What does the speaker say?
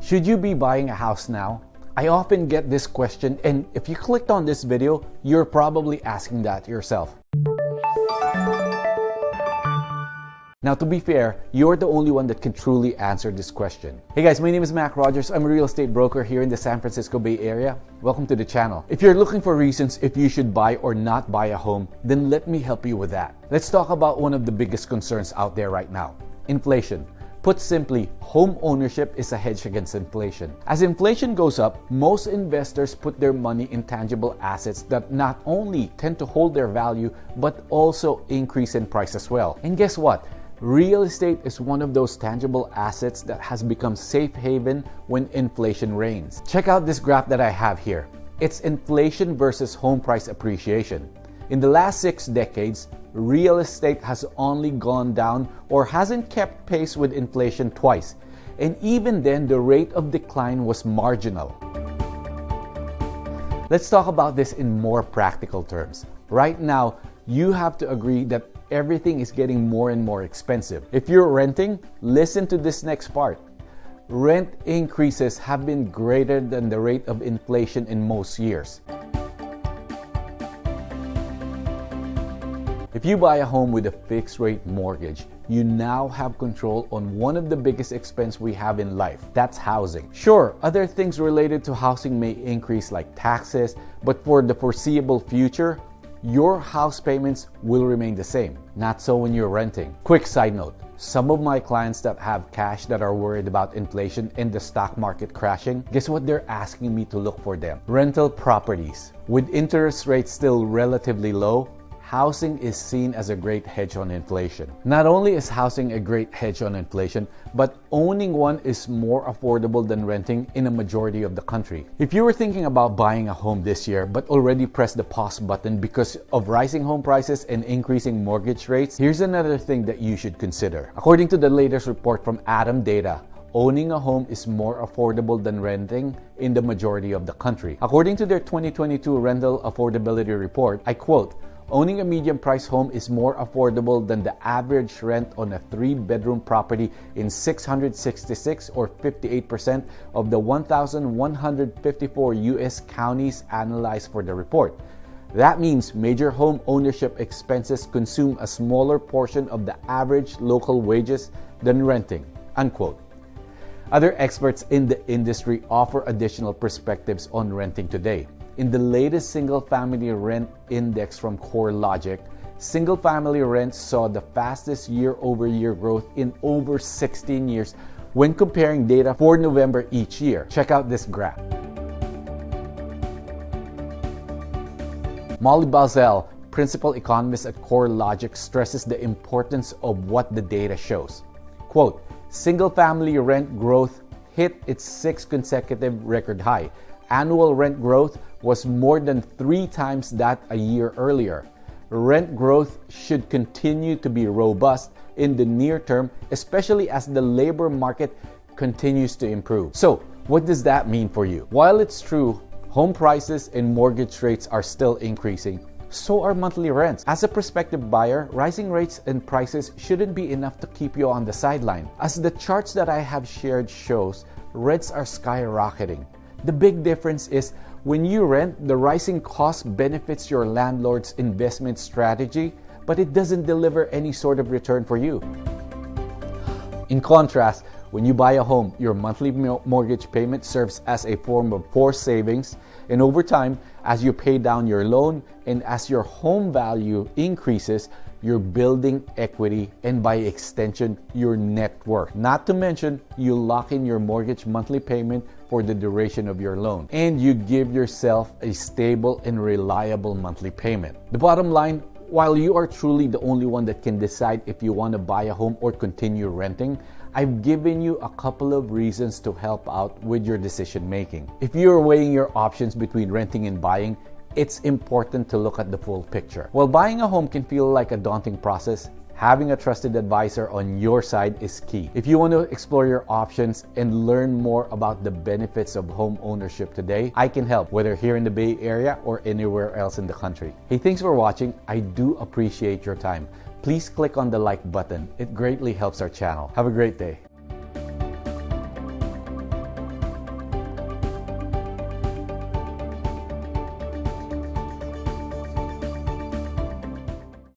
Should you be buying a house now? I often get this question, and if you clicked on this video, you're probably asking that yourself. Now, to be fair, you're the only one that can truly answer this question. Hey guys, my name is Mac Rogers. I'm a real estate broker here in the San Francisco Bay Area. Welcome to the channel. If you're looking for reasons if you should buy or not buy a home, then let me help you with that. Let's talk about one of the biggest concerns out there right now: inflation. Put simply, home ownership is a hedge against inflation. As inflation goes up, most investors put their money in tangible assets that not only tend to hold their value, but also increase in price as well. And guess what? Real estate is one of those tangible assets that has become safe haven when inflation reigns. Check out this graph that I have here. It's inflation versus home price appreciation. In the last 6 decades, real estate has only gone down or hasn't kept pace with inflation twice. And even then, the rate of decline was marginal. Let's talk about this in more practical terms. Right now, you have to agree that everything is getting more and more expensive. If you're renting, listen to this next part. Rent increases have been greater than the rate of inflation in most years. If you buy a home with a fixed rate mortgage, you now have control on one of the biggest expenses we have in life. That's housing. Sure, other things related to housing may increase like taxes, but for the foreseeable future, your house payments will remain the same. Not so when you're renting. Quick side note, some of my clients that have cash that are worried about inflation and the stock market crashing, guess what they're asking me to look for them? Rental properties. With interest rates still relatively low, housing is seen as a great hedge on inflation. Not only is housing a great hedge on inflation, but owning one is more affordable than renting in a majority of the country. If you were thinking about buying a home this year but already pressed the pause button because of rising home prices and increasing mortgage rates, here's another thing that you should consider. According to the latest report from Adam Data, owning a home is more affordable than renting in the majority of the country. According to their 2022 rental affordability report, I quote, "Owning a medium-priced home is more affordable than the average rent on a 3-bedroom property in 666 or 58% of the 1,154 U.S. counties analyzed for the report. That means major home ownership expenses consume a smaller portion of the average local wages than renting." Unquote. Other experts in the industry offer additional perspectives on renting today. In the latest single-family rent index from CoreLogic, single-family rents saw the fastest year-over-year growth in over 16 years when comparing data for November each year. Check out this graph. Molly Balzell, principal economist at CoreLogic, stresses the importance of what the data shows. Quote, "Single-family rent growth hit its 6th consecutive record high. Annual rent growth was more than 3 times that a year earlier. Rent growth should continue to be robust in the near term, especially as the labor market continues to improve." So, what does that mean for you? While it's true, home prices and mortgage rates are still increasing, so are monthly rents. As a prospective buyer, rising rates and prices shouldn't be enough to keep you on the sideline. As the charts that I have shared shows, rents are skyrocketing. The big difference is when you rent, the rising cost benefits your landlord's investment strategy, but it doesn't deliver any sort of return for you. In contrast, when you buy a home, your monthly mortgage payment serves as a form of forced savings, and over time, as you pay down your loan and as your home value increases, you're building equity and by extension, your net worth. Not to mention, you lock in your mortgage monthly payment for the duration of your loan, and you give yourself a stable and reliable monthly payment. The bottom line, while you are truly the only one that can decide if you want to buy a home or continue renting, I've given you a couple of reasons to help out with your decision making. If you're weighing your options between renting and buying, it's important to look at the full picture. While buying a home can feel like a daunting process, having a trusted advisor on your side is key. If you want to explore your options and learn more about the benefits of home ownership today, I can help, whether here in the Bay Area or anywhere else in the country. Hey, thanks for watching. I do appreciate your time. Please click on the like button. It greatly helps our channel. Have a great day.